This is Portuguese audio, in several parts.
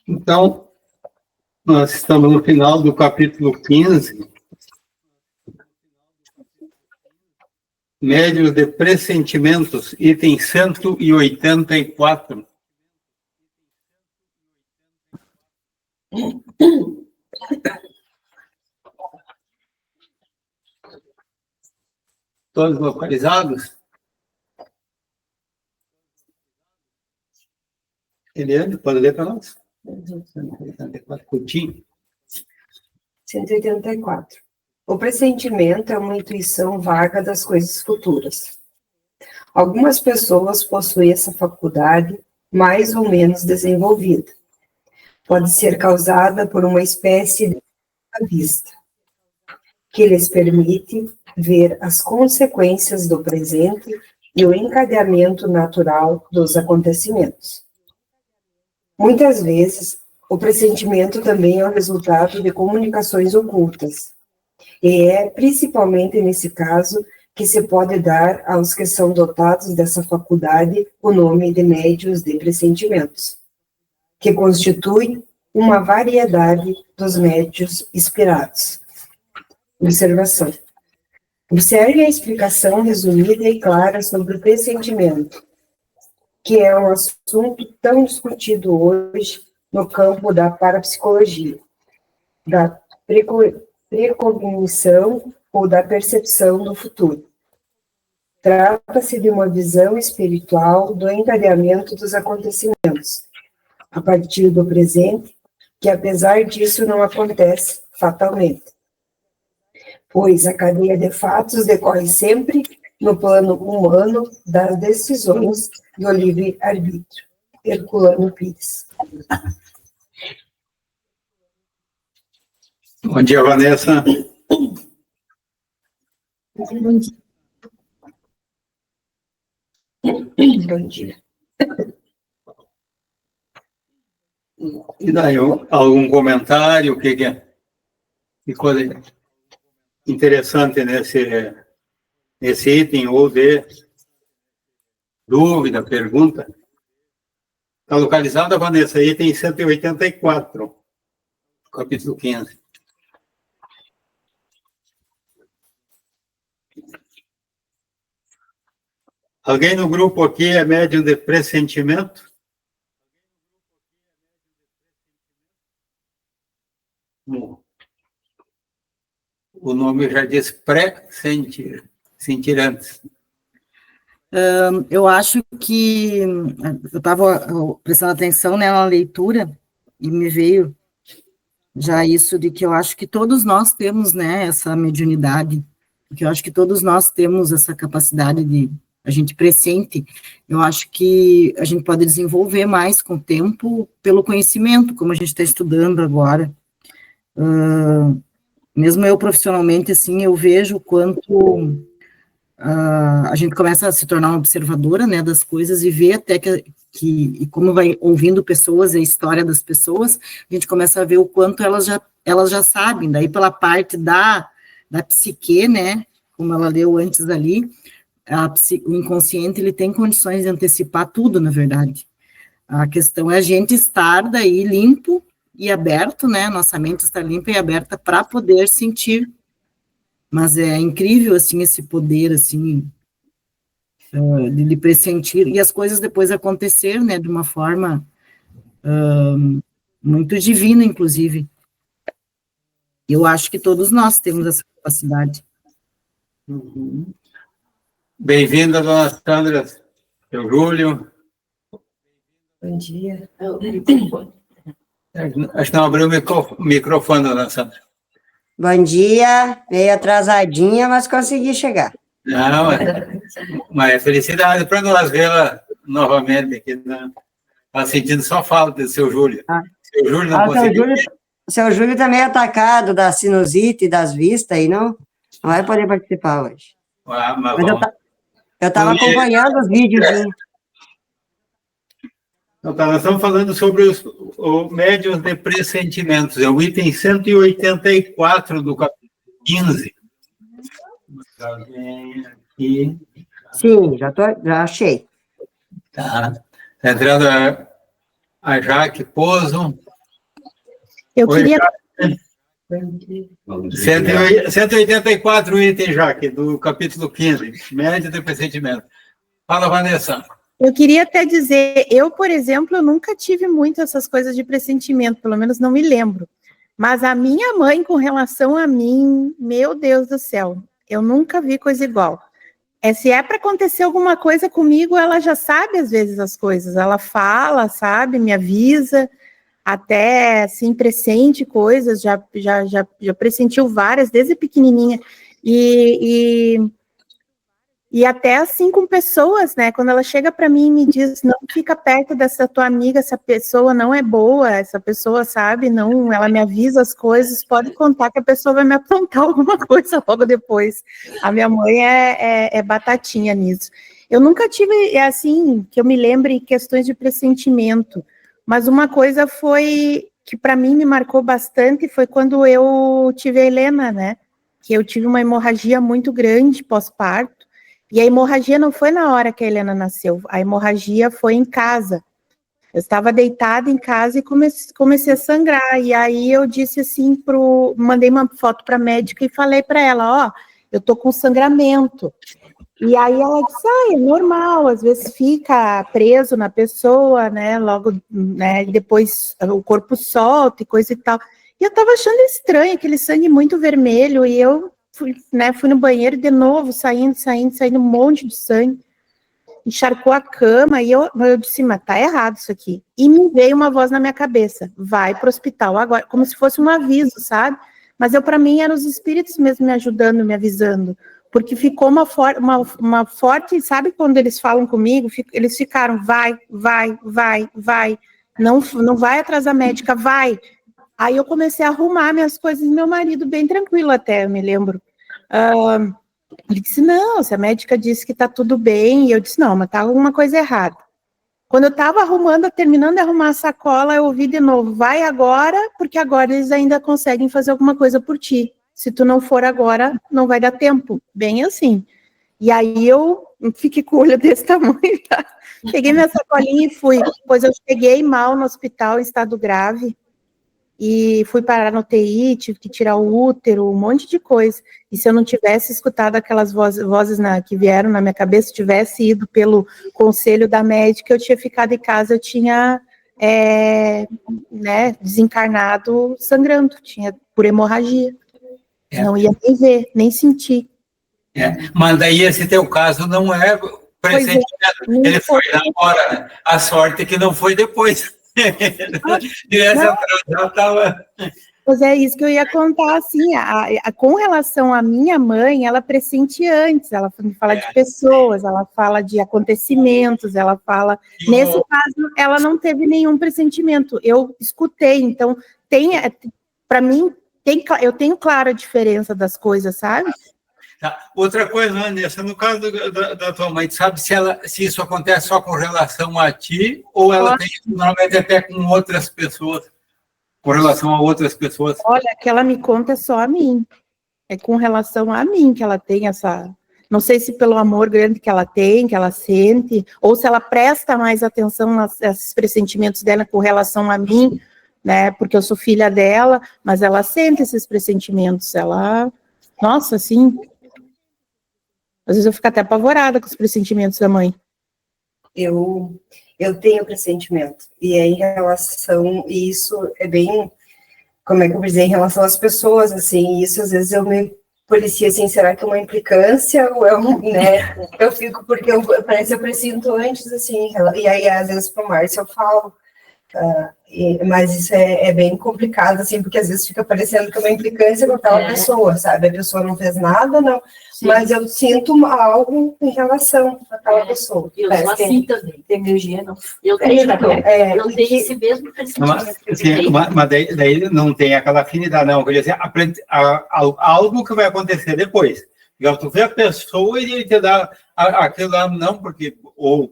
Então, nós estamos no final do capítulo 15, médios de pressentimentos, item 184. Todos localizados? Eliane, pode ler para nós? 184, curtinho. 184. O pressentimento é uma intuição vaga das coisas futuras. Algumas pessoas possuem essa faculdade mais ou menos desenvolvida. Pode ser causada por uma espécie de vista, que lhes permite ver as consequências do presente e o encadeamento natural dos acontecimentos. Muitas vezes, o pressentimento também é o resultado de comunicações ocultas, e é principalmente nesse caso que se pode dar aos que são dotados dessa faculdade o nome de médiuns de pressentimentos, que constitui uma variedade dos médiuns inspirados. Observação. Observe a explicação resumida e clara sobre o pressentimento, que é um assunto tão discutido hoje no campo da parapsicologia, da precognição ou da percepção do futuro. Trata-se de uma visão espiritual do encadeamento dos acontecimentos, a partir do presente, que apesar disso não acontece fatalmente, pois a cadeia de fatos decorre sempre no plano humano das decisões do livre-arbítrio. Herculano Pires. Bom dia, Vanessa. Bom dia. Bom dia. E daí, algum comentário? O que é? Que coisa interessante nesse item, ou de dúvida, pergunta? Está localizada, Vanessa, item 184, capítulo 15. Alguém no grupo aqui é médium de pressentimento? O nome já diz pré-sentir, sentir antes. Eu acho que eu estava prestando atenção, né, na leitura e me veio já isso de que eu acho que todos nós temos, né, essa mediunidade, que eu acho que todos nós temos essa capacidade de a gente pressente. Eu acho que a gente pode desenvolver mais com o tempo pelo conhecimento, como a gente está estudando agora. Mesmo eu profissionalmente, assim, eu vejo o quanto a gente começa a se tornar uma observadora, né, das coisas e ver até e como vai ouvindo pessoas, a história das pessoas, a gente começa a ver o quanto elas já sabem, daí pela parte da psique, né, como ela leu antes ali, o inconsciente, ele tem condições de antecipar tudo, na verdade. A questão é a gente estar daí limpo e aberto, né, nossa mente está limpa e aberta para poder sentir. Mas é incrível, assim, esse poder, assim, de pressentir, e as coisas depois acontecer, né, de uma forma muito divina, inclusive. Eu acho que todos nós temos essa capacidade. Uhum. Bem-vinda, dona Sandra, seu Júlio. Bom dia. Acho que não abriu o microfone, dona Sandra. Bom dia, meio atrasadinha, mas consegui chegar. Não, mas é felicidade para nós vê-la novamente aqui. Está sentindo só falta do seu Júlio. Seu Júlio não conseguiu. Seu Júlio está meio atacado da sinusite e das vistas aí, não vai poder participar hoje. Mas eu estava acompanhando os vídeos. Então, nós estamos falando sobre os médiuns de pressentimentos. É o item 184 do capítulo 15. Aqui. Sim, já achei. Tá. Está entrando A Jaque Pozo. Eu queria... 184 itens, Jaque, do capítulo 15, média de pressentimento. Fala, Vanessa. Eu queria até dizer, eu, por exemplo, eu nunca tive muito essas coisas de pressentimento, pelo menos não me lembro. Mas a minha mãe, com relação a mim, meu Deus do céu, eu nunca vi coisa igual. Se é para acontecer alguma coisa comigo, ela já sabe às vezes as coisas. Ela fala, sabe, me avisa, até assim, pressente coisas, já pressentiu várias, desde pequenininha. E até assim com pessoas, né? Quando ela chega para mim e me diz, não fica perto dessa tua amiga, essa pessoa não é boa, essa pessoa, sabe, não, ela me avisa as coisas, pode contar que a pessoa vai me aprontar alguma coisa logo depois. A minha mãe é batatinha nisso. Eu nunca tive, assim, que eu me lembre, questões de pressentimento, mas uma coisa foi, que para mim me marcou bastante, foi quando eu tive a Helena, né? Que eu tive uma hemorragia muito grande pós-parto. E a hemorragia não foi na hora que a Helena nasceu, a hemorragia foi em casa. Eu estava deitada em casa e comecei a sangrar. E aí eu disse assim, mandei uma foto para a médica e falei para ela, eu tô com sangramento. E aí ela disse, é normal, às vezes fica preso na pessoa, né, logo, né, depois o corpo solta e coisa e tal. E eu estava achando estranho, aquele sangue muito vermelho, e eu fui no banheiro de novo, saindo um monte de sangue, encharcou a cama, e eu disse, mas tá errado isso aqui. E me veio uma voz na minha cabeça, vai pro hospital agora, como se fosse um aviso, sabe? Mas para mim, eram os espíritos mesmo me ajudando, me avisando, porque ficou uma forte, sabe quando eles falam comigo, eles ficaram, vai, não vai atrás da médica, vai. Aí eu comecei a arrumar minhas coisas, meu marido bem tranquilo até, eu me lembro. Ele disse, não, se a médica disse que tá tudo bem, e eu disse, não, mas tá alguma coisa errada. Quando eu estava terminando de arrumar a sacola, eu ouvi de novo, vai agora, porque agora eles ainda conseguem fazer alguma coisa por ti. Se tu não for agora, não vai dar tempo. Bem assim. E aí eu fiquei com o olho desse tamanho, tá? Peguei minha sacolinha e fui. Depois eu cheguei mal no hospital, em estado grave, e fui parar no UTI, tive que tirar o útero, um monte de coisa. E se eu não tivesse escutado aquelas vozes que vieram na minha cabeça, tivesse ido pelo conselho da médica, eu tinha ficado em casa, eu tinha desencarnado sangrando, tinha por hemorragia. Não ia nem ver, nem sentir. Mas daí esse teu caso não é pressentimento, ele foi na hora, a sorte é que não foi depois. Pois é, isso que eu ia contar, assim, com relação à minha mãe, ela pressentia antes, ela fala de pessoas, ela fala de acontecimentos, ela fala, nesse caso, ela não teve nenhum pressentimento, eu escutei, então, para mim, eu tenho clara a diferença das coisas, sabe? Tá. Outra coisa, Vanessa, no caso da tua mãe, sabe se isso acontece só com relação a ti ou ela tem normalmente até com outras pessoas, com relação a outras pessoas? Olha, que ela me conta só a mim, é com relação a mim que ela tem essa, não sei se pelo amor grande que ela tem, que ela sente, ou se ela presta mais atenção a esses pressentimentos dela com relação a mim, né, porque eu sou filha dela, mas ela sente esses pressentimentos, nossa, assim, às vezes eu fico até apavorada com os pressentimentos da mãe. Eu tenho pressentimento, e em relação, e isso é bem, como é que eu vou dizer, em relação às pessoas, assim, isso às vezes eu me policia, assim, será que é uma implicância, ou é né, eu fico, porque parece que eu presinto antes, assim, e aí às vezes pro Márcio eu falo, mas isso é bem complicado, assim, porque às vezes fica parecendo que é uma implicância com aquela pessoa, sabe? A pessoa não fez nada, não, sim, mas eu sinto algo em relação àquela pessoa. Eu sou assim também, tem energia, não. Eu tenho esse mesmo pressentimento. Mas daí não tem aquela afinidade, não. Quer dizer, algo que vai acontecer depois. Tu vê a pessoa e ele te dá aquilo lá, não, porque ou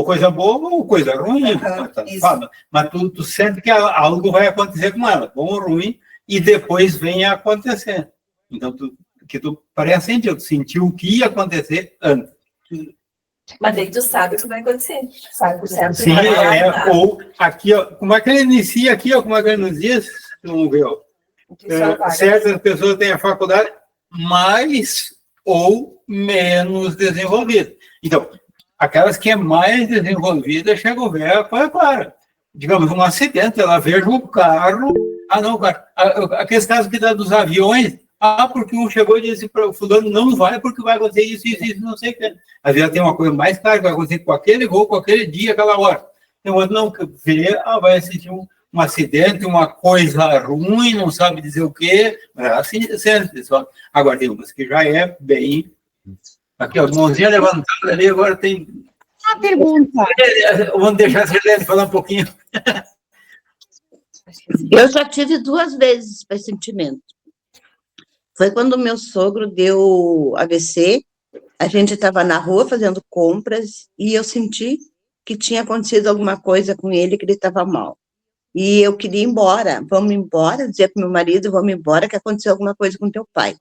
coisa boa ou coisa ruim, mas tu sente que algo vai acontecer com ela, bom ou ruim, e depois vem a acontecer. Então, tu parece sentir, tu sentiu o que ia acontecer antes. Mas daí tu sabe o que vai acontecer. Sabe o certo. Sim, ou aqui, ó, como é que ele inicia aqui, ó, como é que ele nos diz? Vamos ver, ó. Certas pessoas têm a faculdade mais ou menos desenvolvida. Então, aquelas que é mais desenvolvida, chega o velho, para. Digamos, um acidente, ela veja o carro, não, cara, aqueles casos que dá dos aviões, porque um chegou e disse para o fulano, não vai porque vai acontecer isso, não sei o que. Às vezes tem uma coisa mais clara que vai acontecer com aquele voo, com aquele dia, aquela hora. Tem outro não, vê, vai assistir um acidente, uma coisa ruim, não sabe dizer o quê, assim, pessoal. Agora tem umas que já é bem... Aqui, ó, mãozinha levantada ali, agora tem... Uma pergunta. Vamos deixar a Sirlene falar um pouquinho. Eu já tive 2 vezes pressentimento. Foi quando meu sogro deu AVC, a gente estava na rua fazendo compras e eu senti que tinha acontecido alguma coisa com ele, que ele estava mal. E eu queria ir embora, vamos embora, dizer para o meu marido, vamos embora, que aconteceu alguma coisa com teu pai.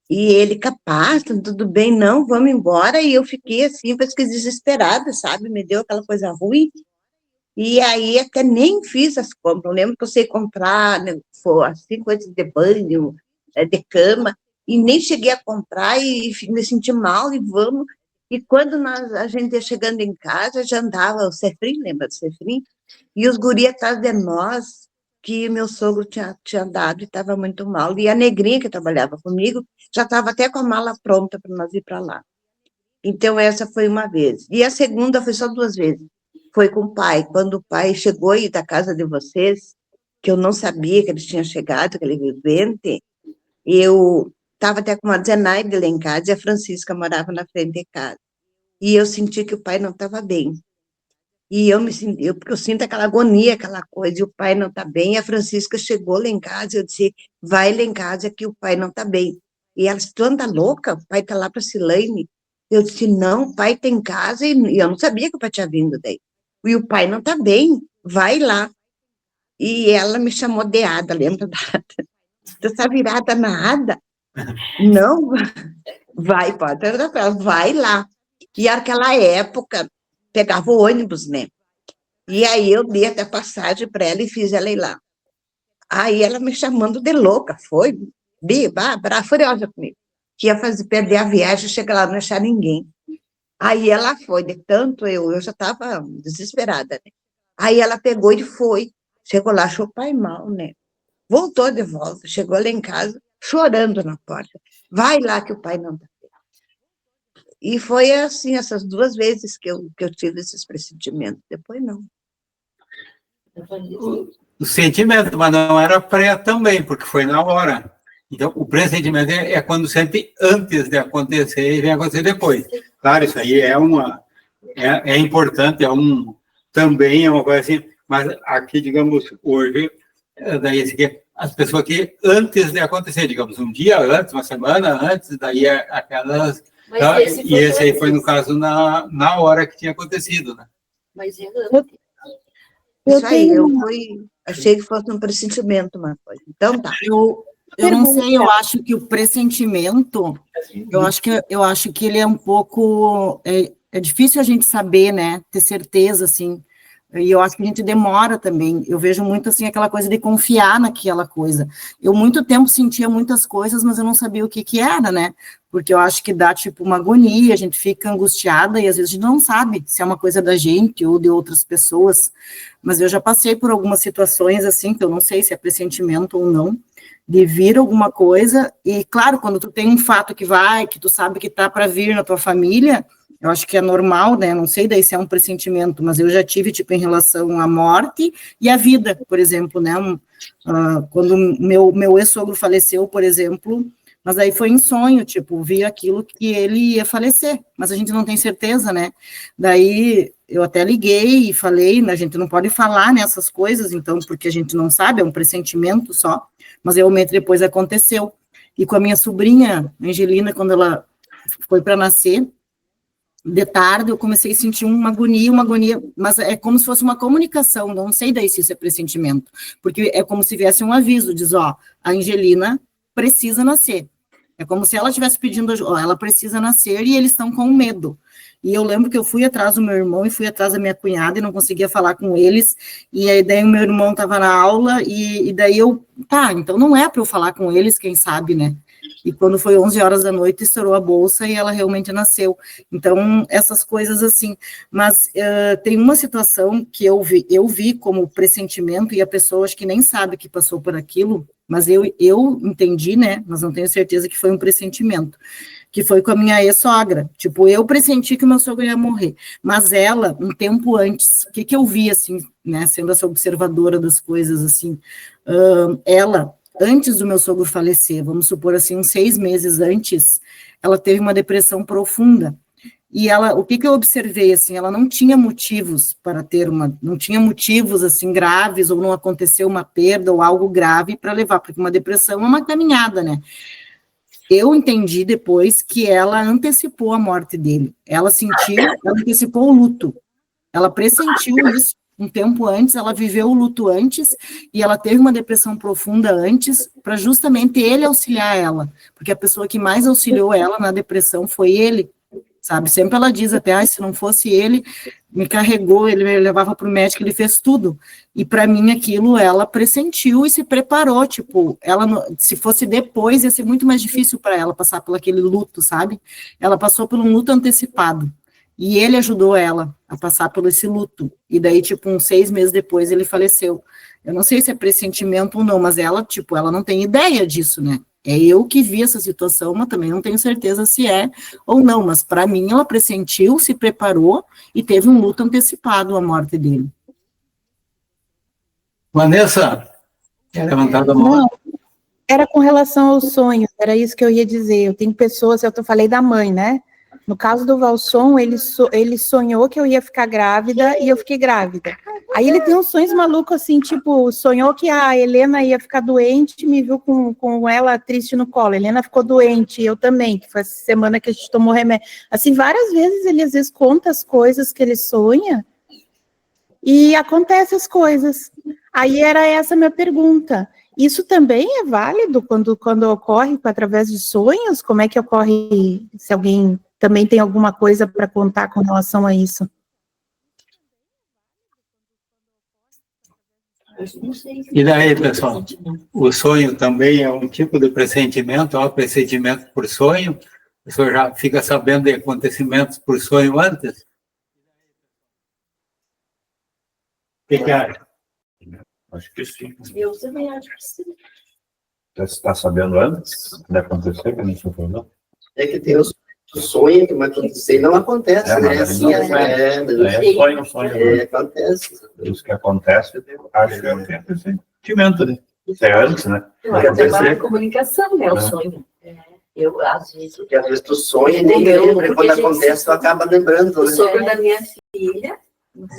E ele, capaz, tudo bem, não, vamos embora. E eu fiquei assim, parece que desesperada, sabe? Me deu aquela coisa ruim. E aí até nem fiz as compras. Eu lembro que eu sei comprar, né, assim, coisas de banho, de cama, e nem cheguei a comprar e me senti mal, e vamos. E quando a gente ia chegando em casa, já andava o Cefrim, lembra do Cefrim? E os guri atrás de nós, que meu sogro tinha dado e estava muito mal. E a negrinha que trabalhava comigo já estava até com a mala pronta para nós ir para lá. Então, essa foi uma vez. E a segunda foi só 2 vezes. Foi com o pai. Quando o pai chegou aí da casa de vocês, que eu não sabia que ele tinha chegado, aquele vivente, eu estava até com uma Zenaide lá em casa e a Francisca morava na frente de casa. E eu senti que o pai não estava bem. E porque eu sinto aquela agonia, aquela coisa, e o pai não está bem, e a Francisca chegou lá em casa, e eu disse, vai lá em casa que o pai não está bem. E ela disse, tu anda louca? O pai está lá para a Silane. Eu disse, não, o pai está em casa, e eu não sabia que o pai tinha vindo daí. E o pai não está bem, vai lá. E ela me chamou de Ada, lembra da Ada? Tu está virada na Ada? Não, vai, pode, vai lá. E naquela época, pegava o ônibus, né? E aí eu dei até passagem para ela e fiz ela ir lá. Aí ela me chamando de louca, foi furiosa comigo. Que ia perder a viagem, chegar lá, não achar ninguém. Aí ela foi, de tanto eu já estava desesperada, né? Aí ela pegou e foi. Chegou lá, achou o pai mal, né? Voltou de volta, chegou lá em casa, chorando na porta. Vai lá que o pai não está bem. E foi assim, essas 2 vezes que eu tive esses pressentimentos. Depois, não. O sentimento, mas não era pré também, porque foi na hora. Então, o pressentimento é quando sente antes de acontecer e vem acontecer depois. Claro, isso aí é importante, também é uma coisa assim, mas aqui, digamos, hoje, daí as pessoas que antes de acontecer, digamos, um dia antes, uma semana antes, daí aquelas... Tá? E esse aí foi, no caso, na hora que tinha acontecido, né? Mas isso aí, achei que fosse um pressentimento, uma coisa. Então, tá. Eu não sei, eu acho que o pressentimento, eu acho que ele é um pouco, é difícil a gente saber, né, ter certeza, assim, e eu acho que a gente demora também, eu vejo muito, assim, aquela coisa de confiar naquela coisa. Eu, muito tempo, sentia muitas coisas, mas eu não sabia o que era, né, porque eu acho que dá, tipo, uma agonia, a gente fica angustiada, e às vezes a gente não sabe se é uma coisa da gente ou de outras pessoas, mas eu já passei por algumas situações, assim, que eu não sei se é pressentimento ou não, de vir alguma coisa, e claro, quando tu tem um fato que tu sabe que tá para vir na tua família, eu acho que é normal, né, não sei daí se é um pressentimento, mas eu já tive, tipo, em relação à morte e à vida, por exemplo, né, quando meu ex-sogro faleceu, por exemplo, mas aí foi em sonho, tipo, vi aquilo que ele ia falecer, mas a gente não tem certeza, né, daí eu até liguei e falei, a gente não pode falar nessas coisas, então, porque a gente não sabe, é um pressentimento só, mas realmente depois aconteceu. E com a minha sobrinha, Angelina, quando ela foi para nascer, de tarde eu comecei a sentir uma agonia, mas é como se fosse uma comunicação, não sei daí se isso é pressentimento, porque é como se viesse um aviso, diz, ó, a Angelina precisa nascer. É como se ela estivesse pedindo, ó, ela precisa nascer e eles estão com medo. E eu lembro que eu fui atrás do meu irmão e fui atrás da minha cunhada e não conseguia falar com eles, e aí daí o meu irmão estava na aula, e daí eu, então não é para eu falar com eles, quem sabe, né? E quando foi 11 horas da noite, estourou a bolsa e ela realmente nasceu. Então, essas coisas assim. Mas tem uma situação que eu vi como pressentimento, e a pessoa acho que nem sabe que passou por aquilo, mas eu entendi, né? Mas não tenho certeza que foi um pressentimento. Que foi com a minha ex-sogra. Tipo, eu pressenti que o meu sogro ia morrer. Mas ela, um tempo antes, o que eu vi, assim, né? Sendo essa observadora das coisas, assim, ela, antes do meu sogro falecer, vamos supor assim, uns 6 meses antes, ela teve uma depressão profunda. E ela, o que eu observei, assim, ela não tinha motivos para ter não tinha motivos, assim, graves, ou não aconteceu uma perda ou algo grave para levar, porque uma depressão é uma caminhada, né? Eu entendi depois que ela antecipou a morte dele. Ela antecipou o luto. Ela pressentiu isso um tempo antes, ela viveu o luto antes, e ela teve uma depressão profunda antes, para justamente ele auxiliar ela, porque a pessoa que mais auxiliou ela na depressão foi ele, sabe? Sempre ela diz até, se não fosse ele, me carregou, ele me levava para o médico, ele fez tudo. E para mim aquilo ela pressentiu e se preparou, tipo, se fosse depois ia ser muito mais difícil para ela passar por aquele luto, sabe? Ela passou por um luto antecipado. E ele ajudou ela a passar por esse luto. E daí, tipo, uns 6 meses depois, ele faleceu. Eu não sei se é pressentimento ou não, mas ela, tipo, ela não tem ideia disso, né? É eu que vi essa situação, mas também não tenho certeza se é ou não. Mas, para mim, ela pressentiu, se preparou e teve um luto antecipado à morte dele. Vanessa, levantada a mão. Não, era com relação aos sonhos, era isso que eu ia dizer. Eu tenho pessoas, eu falei da mãe, né? No caso do Valson, ele sonhou que eu ia ficar grávida e eu fiquei grávida. Aí ele tem uns sonhos malucos, assim, tipo, sonhou que a Helena ia ficar doente, me viu com ela triste no colo. A Helena ficou doente, eu também, que foi essa semana que a gente tomou remédio. Assim, várias vezes ele às vezes conta as coisas que ele sonha e acontece as coisas. Aí era essa a minha pergunta. Isso também é válido quando ocorre através de sonhos? Como é que ocorre, se alguém também tem alguma coisa para contar com relação a isso? E daí, pessoal? O sonho também é um tipo de pressentimento, ó, pressentimento por sonho? O senhor já fica sabendo de acontecimentos por sonho antes? O que acha? Acho que sim. Eu também acho que sim. Você está sabendo antes de acontecer, que a gente não falou? É que tem os sonhos que vai acontecer e não acontece, né? Mas Assim, sonho. Acontece. Isso que acontece, acho que é pressentimento, né? É antes, né? Mas é uma comunicação, né? O sonho. Eu, às vezes... Porque às vezes tu sonha e nem lembra, quando acontece tu acaba lembrando, O né? sogro da minha filha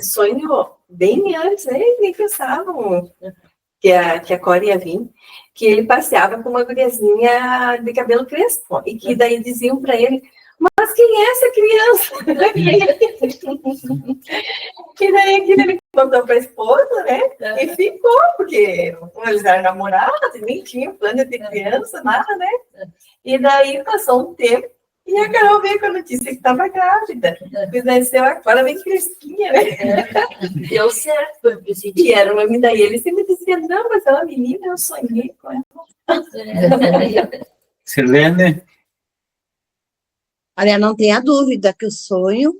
sonhou bem antes, nem pensavam que a Cora ia vir, que ele passeava com uma guriazinha de cabelo crespo, e que daí diziam para ele, mas quem é essa criança? E daí aquilo ele contou para a esposa, né? E ficou, porque eles eram namorados, nem tinham plano de criança, nada, né? E daí passou um tempo, e a Carol veio com a notícia que estava grávida. E nasceu agora bem fresquinha, né? Deu certo, foi E era uma menina, e ele sempre dizia, não, mas é uma menina, eu sonhei com ela. Silene? Olha, não tenha dúvida que o sonho,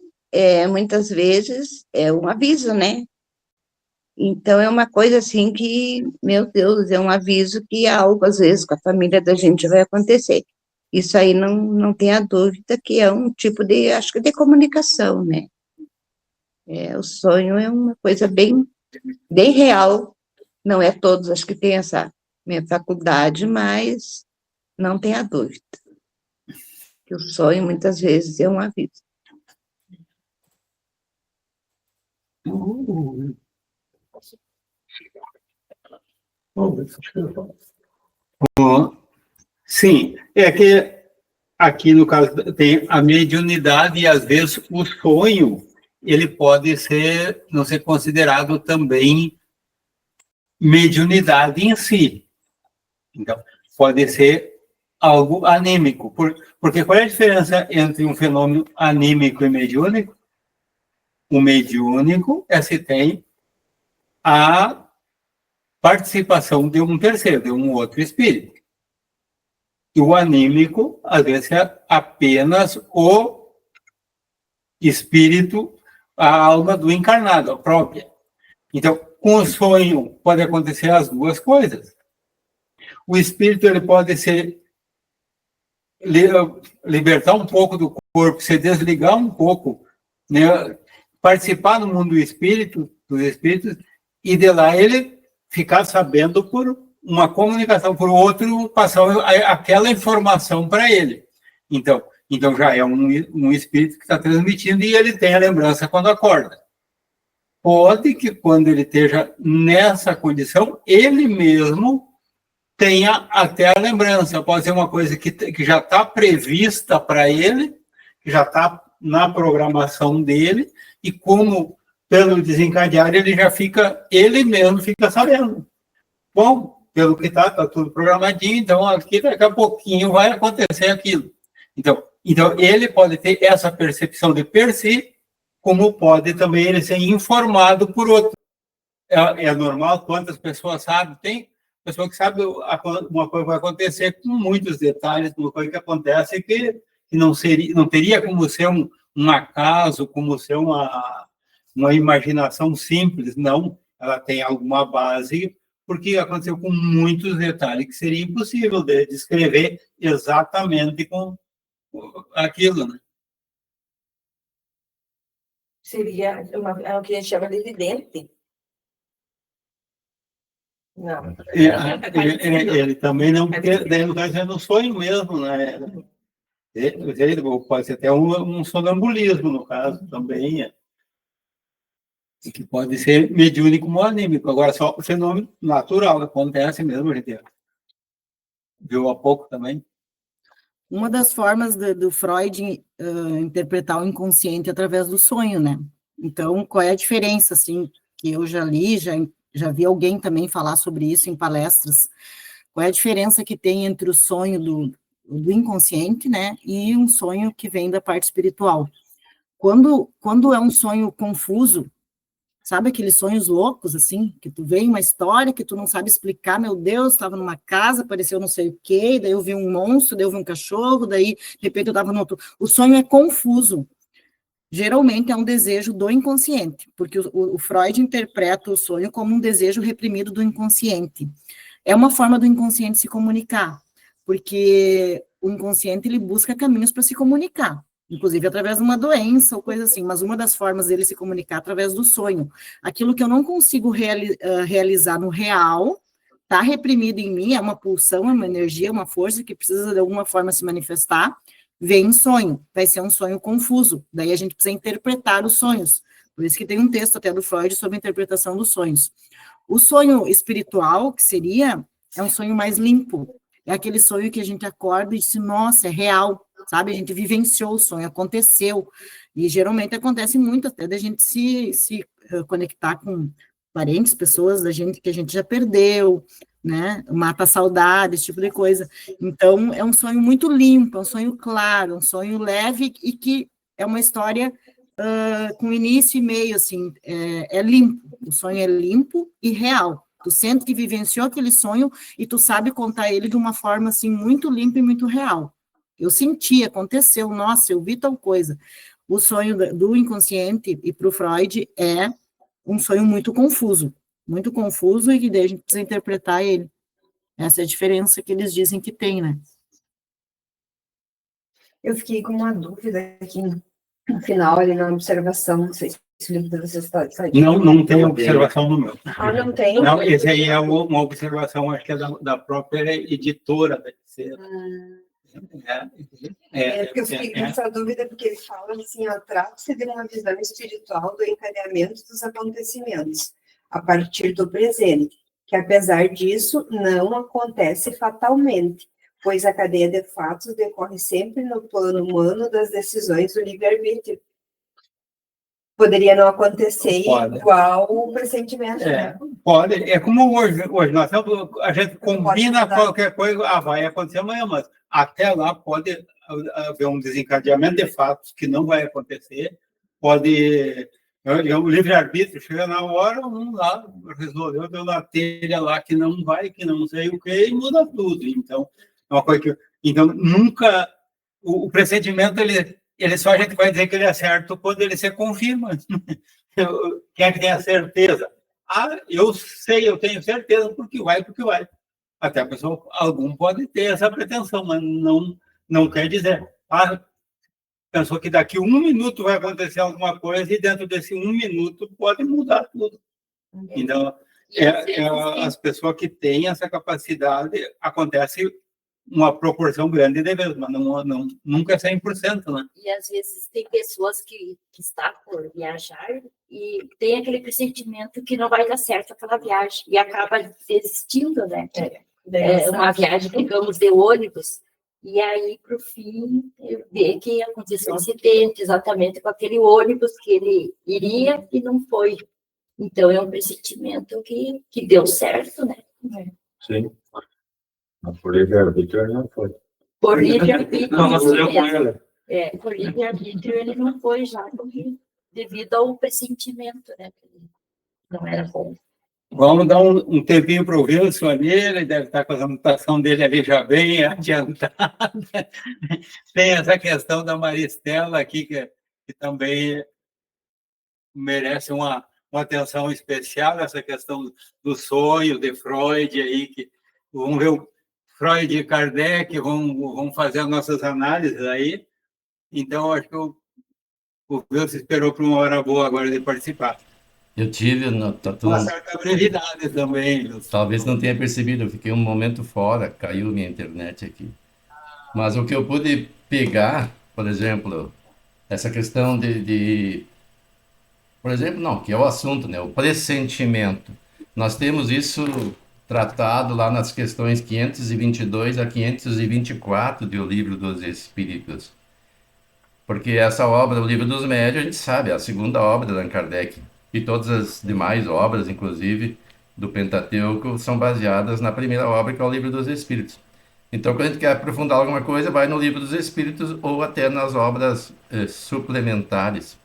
muitas vezes, é um aviso, né? Então, é uma coisa assim que, meu Deus, é um aviso que algo, às vezes, com a família da gente vai acontecer. Isso aí não tenha dúvida que é um tipo de, acho que de comunicação, né? O sonho é uma coisa bem real, não é todos, acho que tem essa minha faculdade, mas não tenha dúvida que o sonho, muitas vezes, é um aviso. Sim, é que aqui no caso tem a mediunidade e às vezes o sonho ele pode não ser considerado também mediunidade em si. Então, pode ser algo anímico. Porque qual é a diferença entre um fenômeno anímico e mediúnico? O mediúnico é se tem a participação de um terceiro, de um outro espírito. E o anímico, às vezes, é apenas o espírito, a alma do encarnado, a própria. Então, com o sonho, pode acontecer as duas coisas. O espírito ele pode se libertar um pouco do corpo, se desligar um pouco, né? Participar do mundo do espírito, dos espíritos, e de lá ele ficar sabendo por uma comunicação, por outro passar aquela informação para ele. Então já é um espírito que está transmitindo e ele tem a lembrança quando acorda. Pode que quando ele esteja nessa condição, ele mesmo tenha até a lembrança. Pode ser uma coisa que já está prevista para ele, que já está na programação dele, e como pelo desencadear ele mesmo fica sabendo. Bom, pelo que está tudo programadinho, então aqui daqui a pouquinho vai acontecer aquilo. Então ele pode ter essa percepção de per si, como pode também ele ser informado por outro. É normal, quantas pessoas sabem? Tem pessoa que sabe uma coisa vai acontecer com muitos detalhes, uma coisa que acontece que não teria como ser um acaso, como ser uma imaginação simples, não. Ela tem alguma base, porque aconteceu com muitos detalhes que seria impossível de descrever exatamente com aquilo, né? Seria o que a gente chama de evidente. Não. Ele também não, porque daí no caso é no sonho mesmo, né? Pode ser até um sonambulismo, no caso, também. Que pode ser mediúnico ou anímico. Agora, só o fenômeno natural acontece mesmo, a gente viu há pouco também. Uma das formas do Freud interpretar o inconsciente através do sonho, né? Então, qual é a diferença, assim, que eu já li, já vi alguém também falar sobre isso em palestras, qual é a diferença que tem entre o sonho do inconsciente, né, e um sonho que vem da parte espiritual. Quando é um sonho confuso, sabe aqueles sonhos loucos, assim, que tu vê uma história que tu não sabe explicar, meu Deus, estava numa casa, apareceu não sei o quê, daí eu vi um monstro, daí eu vi um cachorro, daí, de repente, eu estava no outro... O sonho é confuso. Geralmente é um desejo do inconsciente, porque o Freud interpreta o sonho como um desejo reprimido do inconsciente. É uma forma do inconsciente se comunicar, porque o inconsciente, ele busca caminhos para se comunicar, inclusive através de uma doença ou coisa assim, mas uma das formas dele se comunicar é através do sonho. Aquilo que eu não consigo realizar no real, está reprimido em mim, é uma pulsão, é uma energia, uma força que precisa de alguma forma se manifestar, vem em sonho, vai ser um sonho confuso, daí a gente precisa interpretar os sonhos, por isso que tem um texto até do Freud sobre a interpretação dos sonhos. O sonho espiritual, que seria, é um sonho mais limpo, é aquele sonho que a gente acorda e diz, nossa, é real, sabe, a gente vivenciou o sonho, aconteceu, e geralmente acontece muito até da gente se conectar com parentes, pessoas da gente que a gente já perdeu, né, mata a saudade, esse tipo de coisa. Então, é um sonho muito limpo, é um sonho claro, um sonho leve e que é uma história com início e meio, assim, é limpo, o sonho é limpo e real. Tu sente que vivenciou aquele sonho e tu sabe contar ele de uma forma, assim, muito limpa e muito real. Eu senti, aconteceu, nossa, eu vi tal coisa. O sonho do inconsciente, e para o Freud, é um sonho muito confuso e que daí a gente precisa interpretar ele. Essa é a diferença que eles dizem que tem, né? Eu fiquei com uma dúvida aqui no final, ali na observação, não sei se o livro de vocês está... Não tem observação no meu. Ah, não tem? Não, esse aí é uma observação, acho que é da própria editora, deve ser. Porque eu fiquei com essa dúvida, porque ele fala assim, trata-se de uma visão espiritual do encadeamento dos acontecimentos, a partir do presente, que apesar disso, não acontece fatalmente, pois a cadeia de fatos decorre sempre no plano humano das decisões do livre-arbítrio. Poderia não acontecer igual o pressentimento, né? Pode, é como hoje nós a gente combina qualquer coisa, vai acontecer amanhã, mas até lá pode haver um desencadeamento de fatos que não vai acontecer, pode... O livre-arbítrio chega na hora, um lá resolveu, deu na telha lá que não vai, que não sei o que, e muda tudo. Então, é uma coisa que... Então, nunca... O pressentimento, ele só a gente vai dizer que ele é certo quando ele se confirma. Quem é que tem a certeza? Eu sei, eu tenho certeza porque vai. Até a pessoa, algum pode ter essa pretensão, mas não quer dizer. Pensou que daqui 1 minuto vai acontecer alguma coisa e dentro desse 1 minuto pode mudar tudo. Então, as pessoas que têm essa capacidade, acontece uma proporção grande de vezes, mas nunca é 100%, né? E às vezes tem pessoas que estão por viajar e tem aquele pressentimento que não vai dar certo aquela viagem e acaba desistindo, né? Uma viagem, digamos, de ônibus, e aí, para o fim, vê que aconteceu um acidente exatamente com aquele ônibus que ele iria e não foi. Então, é um pressentimento que deu certo, né? Sim. Mas por livre-arbítrio ele não foi. Por livre-arbítrio. Por livre-arbítrio ele não foi já, devido ao pressentimento, né? Não era bom. Vamos dar um tempinho para o Wilson ali, ele deve estar com a anotação dele ali já bem adiantada. Tem essa questão da Maristela aqui, que também merece uma atenção especial, essa questão do sonho de Freud aí, que vamos ver o Freud e Kardec, vão fazer as nossas análises aí. Então, acho que o Wilson esperou por uma hora boa agora de participar. Eu tive uma certa brevidade também. Talvez não tenha percebido, eu fiquei um momento fora, caiu minha internet aqui. Mas o que eu pude pegar, por exemplo, essa questão por exemplo, não, que é o assunto, né? O pressentimento. Nós temos isso tratado lá nas questões 522 a 524 do Livro dos Espíritos. Porque essa obra, o Livro dos Médiuns, a gente sabe, é a segunda obra de Allan Kardec. E todas as demais obras, inclusive do Pentateuco, são baseadas na primeira obra, que é o Livro dos Espíritos. Então, quando a gente quer aprofundar alguma coisa, vai no Livro dos Espíritos ou até nas obras suplementares.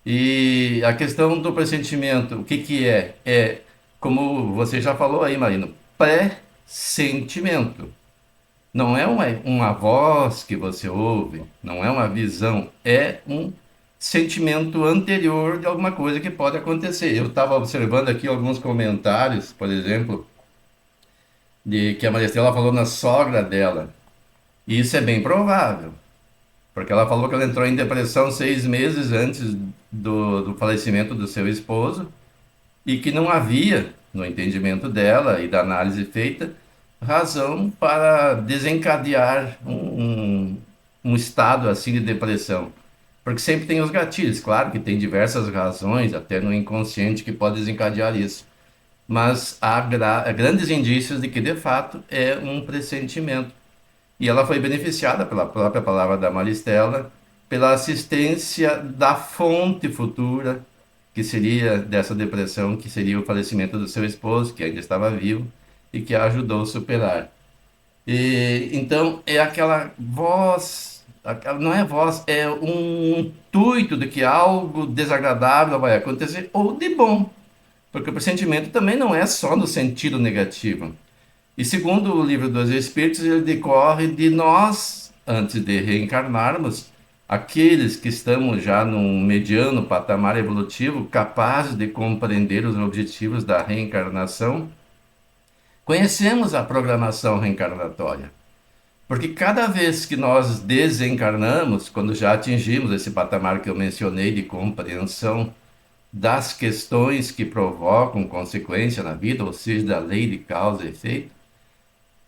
E a questão do pressentimento, o que é? É, como você já falou aí, Marino, pressentimento. Não é uma voz que você ouve, não é uma visão, é um sentimento anterior de alguma coisa que pode acontecer. Eu estava observando aqui alguns comentários, por exemplo, de que a Maristela falou na sogra dela. E isso é bem provável, porque ela falou que ela entrou em depressão 6 meses antes do falecimento do seu esposo e que não havia, no entendimento dela e da análise feita, razão para desencadear um estado assim de depressão. Porque sempre tem os gatilhos, claro que tem diversas razões, até no inconsciente, que pode desencadear isso. Mas há grandes indícios de que, de fato, é um pressentimento. E ela foi beneficiada pela própria palavra da Maristela, pela assistência da fonte futura, que seria dessa depressão, que seria o falecimento do seu esposo, que ainda estava vivo, e que a ajudou a superar. Então, é aquela voz... Não é voz, é um intuito de que algo desagradável vai acontecer, ou de bom, porque o pressentimento também não é só no sentido negativo. E segundo o Livro dos Espíritos, ele decorre de nós, antes de reencarnarmos, aqueles que estamos já num mediano patamar evolutivo, capazes de compreender os objetivos da reencarnação, conhecemos a programação reencarnatória. Porque cada vez que nós desencarnamos, quando já atingimos esse patamar que eu mencionei de compreensão das questões que provocam consequência na vida, ou seja, da lei de causa e efeito,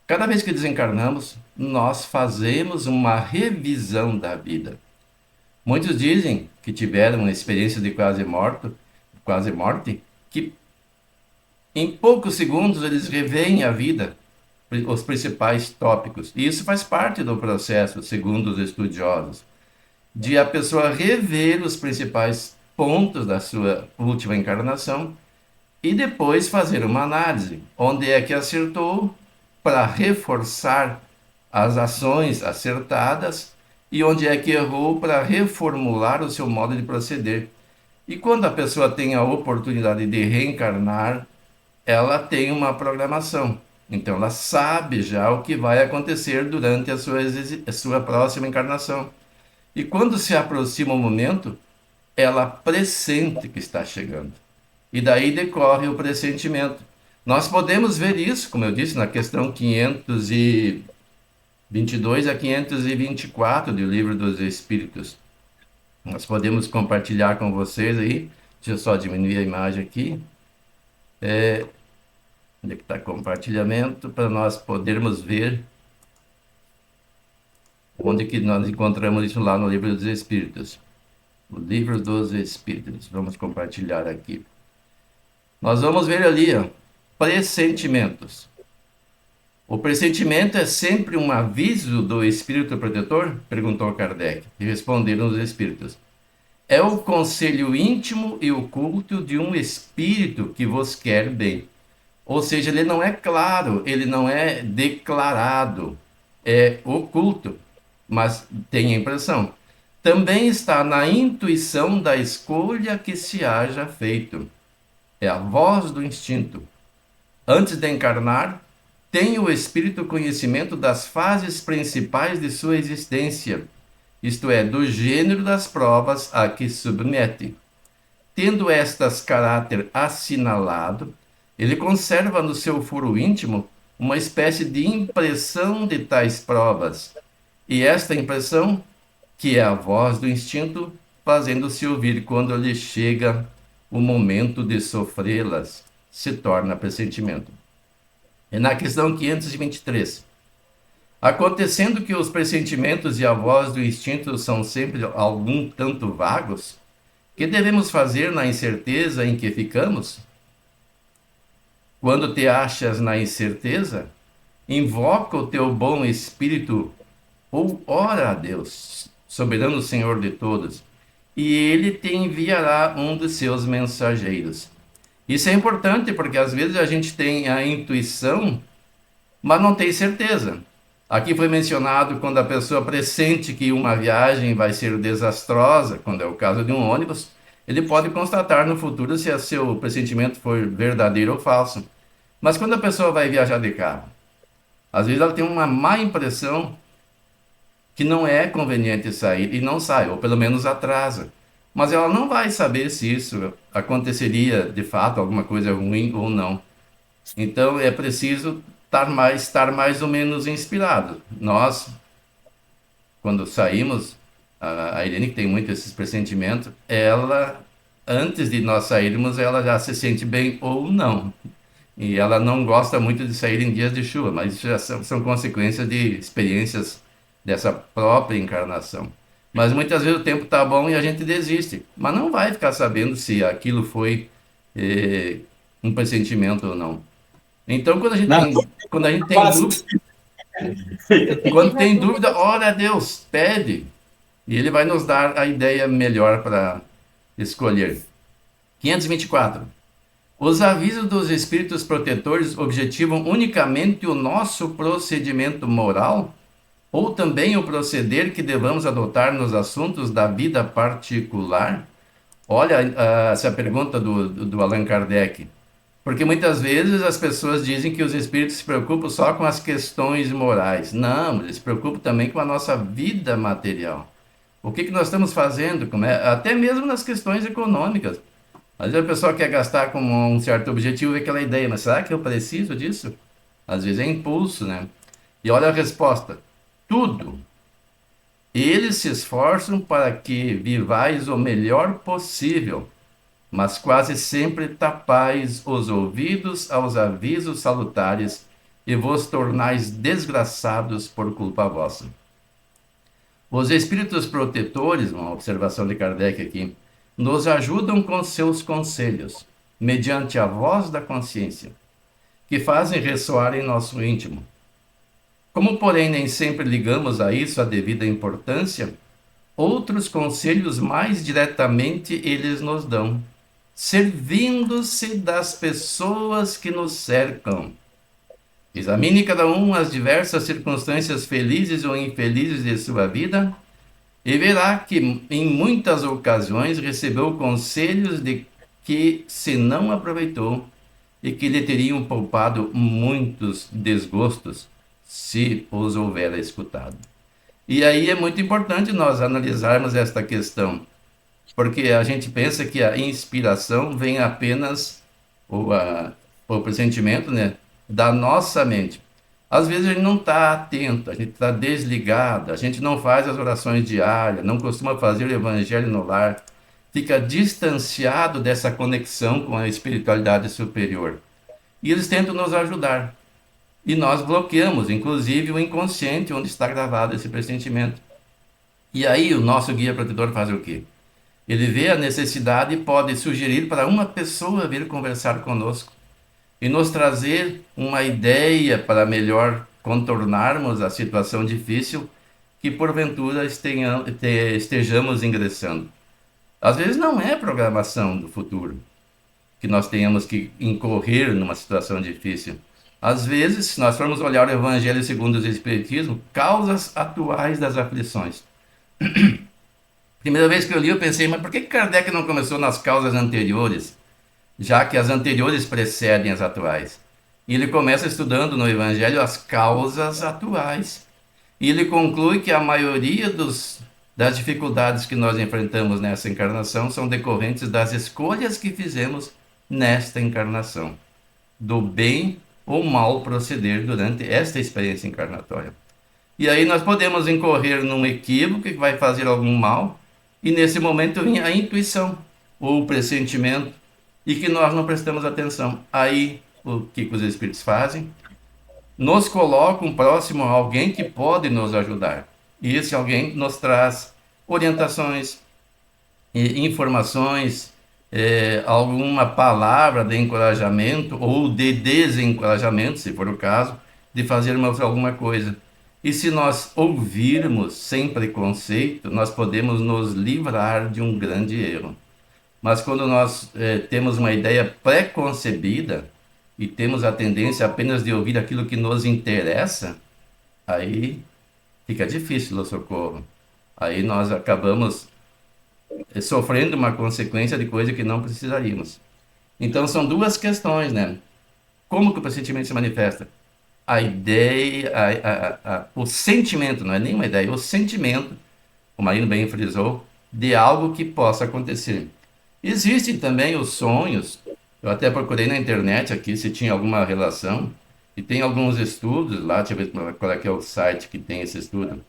cada vez que desencarnamos, nós fazemos uma revisão da vida. Muitos dizem que tiveram uma experiência de quase morte, que em poucos segundos eles reveem a vida, os principais tópicos. E isso faz parte do processo, segundo os estudiosos, de a pessoa rever os principais pontos da sua última encarnação e depois fazer uma análise, onde é que acertou, para reforçar as ações acertadas e onde é que errou para reformular o seu modo de proceder. E quando a pessoa tem a oportunidade de reencarnar, ela tem uma programação. Então, ela sabe já o que vai acontecer durante a sua próxima encarnação. E quando se aproxima o momento, ela pressente que está chegando. E daí decorre o pressentimento. Nós podemos ver isso, como eu disse, na questão 522 a 524 do Livro dos Espíritos. Nós podemos compartilhar com vocês aí. Deixa eu só diminuir a imagem aqui. Onde é que está compartilhamento? Para nós podermos ver onde que nós encontramos isso lá no Livro dos Espíritos. O Livro dos Espíritos. Vamos compartilhar aqui. Nós vamos ver ali, ó, pressentimentos. O pressentimento é sempre um aviso do Espírito protetor? Perguntou Kardec. E responderam os Espíritos. É o conselho íntimo e oculto de um Espírito que vos quer bem. Ou seja, ele não é claro, ele não é declarado, é oculto, mas tem a impressão. Também está na intuição da escolha que se haja feito. É a voz do instinto. Antes de encarnar, tem o espírito conhecimento das fases principais de sua existência, isto é, do gênero das provas a que submete. Tendo estas caráter assinalado, ele conserva no seu foro íntimo uma espécie de impressão de tais provas, e esta impressão, que é a voz do instinto, fazendo-se ouvir quando lhe chega o momento de sofrê-las, se torna pressentimento. E na questão 523, acontecendo que os pressentimentos e a voz do instinto são sempre algum tanto vagos, que devemos fazer na incerteza em que ficamos? Quando te achas na incerteza, invoca o teu bom espírito ou ora a Deus, soberano Senhor de todos, e ele te enviará um dos seus mensageiros. Isso é importante porque às vezes a gente tem a intuição, mas não tem certeza. Aqui foi mencionado quando a pessoa pressente que uma viagem vai ser desastrosa, quando é o caso de um ônibus, ele pode constatar no futuro se o seu pressentimento for verdadeiro ou falso. Mas quando a pessoa vai viajar de carro, às vezes ela tem uma má impressão que não é conveniente sair e não sai, ou pelo menos atrasa. Mas ela não vai saber se isso aconteceria de fato, alguma coisa ruim ou não. Então é preciso estar mais ou menos inspirado. Nós, quando saímos, a Irene, que tem muito esses pressentimentos, ela, antes de nós sairmos, ela já se sente bem ou não. E ela não gosta muito de sair em dias de chuva, mas isso já são consequências de experiências dessa própria encarnação. Mas muitas vezes o tempo está bom e a gente desiste. Mas não vai ficar sabendo se aquilo foi um pressentimento ou não. Então, quando a gente tem dúvida, quando tem dúvida, ora a Deus, pede. E ele vai nos dar a ideia melhor para escolher. 524. Os avisos dos espíritos protetores objetivam unicamente o nosso procedimento moral ou também o proceder que devamos adotar nos assuntos da vida particular? Olha essa pergunta do Allan Kardec. Porque muitas vezes as pessoas dizem que os espíritos se preocupam só com as questões morais. Não, eles se preocupam também com a nossa vida material. O que nós estamos fazendo, até mesmo nas questões econômicas. Às vezes a pessoa quer gastar com um certo objetivo e aquela ideia, mas será que eu preciso disso? Às vezes é impulso, né? E olha a resposta. Tudo. Eles se esforçam para que vivais o melhor possível, mas quase sempre tapais os ouvidos aos avisos salutares e vos tornais desgraçados por culpa vossa. Os espíritos protetores, uma observação de Kardec aqui, nos ajudam com seus conselhos, mediante a voz da consciência, que fazem ressoar em nosso íntimo. Como, porém, nem sempre ligamos a isso a devida importância, outros conselhos mais diretamente eles nos dão, servindo-se das pessoas que nos cercam. Examine cada um as diversas circunstâncias felizes ou infelizes de sua vida e verá que em muitas ocasiões recebeu conselhos de que se não aproveitou e que lhe teriam poupado muitos desgostos se os houvera escutado. E aí é muito importante nós analisarmos esta questão, porque a gente pensa que a inspiração vem apenas, o pressentimento, né, da nossa mente. Às vezes a gente não está atento, a gente está desligado, a gente não faz as orações diárias, não costuma fazer o evangelho no lar, fica distanciado dessa conexão com a espiritualidade superior. E eles tentam nos ajudar. E nós bloqueamos, inclusive, o inconsciente onde está gravado esse pressentimento. E aí o nosso guia protetor faz o quê? Ele vê a necessidade e pode sugerir para uma pessoa vir conversar conosco e nos trazer uma ideia para melhor contornarmos a situação difícil que porventura estejamos ingressando. Às vezes não é programação do futuro que nós tenhamos que incorrer numa situação difícil. Às vezes, se nós formos olhar o Evangelho segundo o Espiritismo, causas atuais das aflições. Primeira vez que eu li, eu pensei, mas por que Kardec não começou nas causas anteriores, já que as anteriores precedem as atuais? E ele começa estudando no Evangelho as causas atuais. E ele conclui que a maioria das dificuldades que nós enfrentamos nessa encarnação são decorrentes das escolhas que fizemos nesta encarnação, do bem ou mal proceder durante esta experiência encarnatória. E aí nós podemos incorrer num equívoco que vai fazer algum mal, e nesse momento vem a intuição, ou o pressentimento, e que nós não prestamos atenção. Aí, o que os espíritos fazem? Nos colocam próximo a alguém que pode nos ajudar. E esse alguém nos traz orientações, informações, alguma palavra de encorajamento ou de desencorajamento, se for o caso, de fazermos alguma coisa. E se nós ouvirmos sem preconceito, nós podemos nos livrar de um grande erro. Mas quando nós temos uma ideia pré-concebida e temos a tendência apenas de ouvir aquilo que nos interessa, aí fica difícil o socorro. Aí nós acabamos sofrendo uma consequência de coisa que não precisaríamos. Então são duas questões, né? Como que o pressentimento se manifesta? A ideia, o sentimento, não é nem uma ideia, o sentimento, o Marino bem frisou, de algo que possa acontecer. Existem também os sonhos, eu até procurei na internet aqui se tinha alguma relação, e tem alguns estudos lá, deixa eu ver qual é que é o site que tem esse estudo.